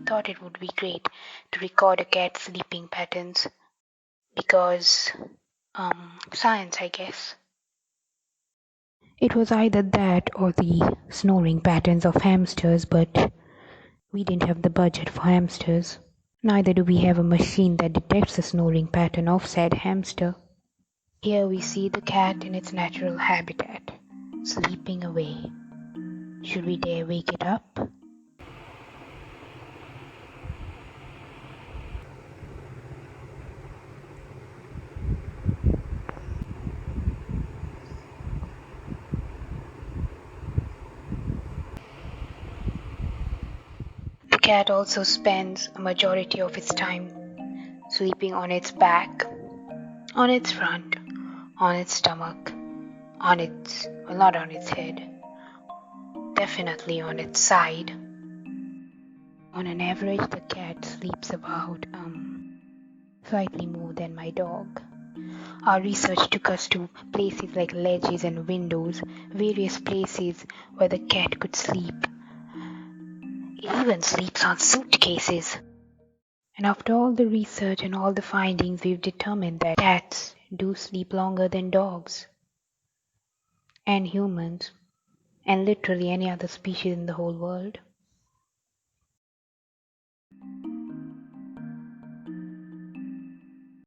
thought it would be great to record a cat's sleeping patterns because science, I guess. It was either that or the snoring patterns of hamsters, but we didn't have the budget for hamsters. Neither do we have a machine that detects the snoring pattern of said hamster. Here we see the cat in its natural habitat, sleeping away. Should we dare wake it up? The cat also spends a majority of its time sleeping on its back, on its front, on its stomach, not on its head, definitely on its side. On an average, the cat sleeps about slightly more than my dog. Our research took us to places like ledges and windows, various places where the cat could sleep. It even sleeps on suitcases. And after all the research and all the findings, we've determined that cats do sleep longer than dogs and humans and literally any other species in the whole world.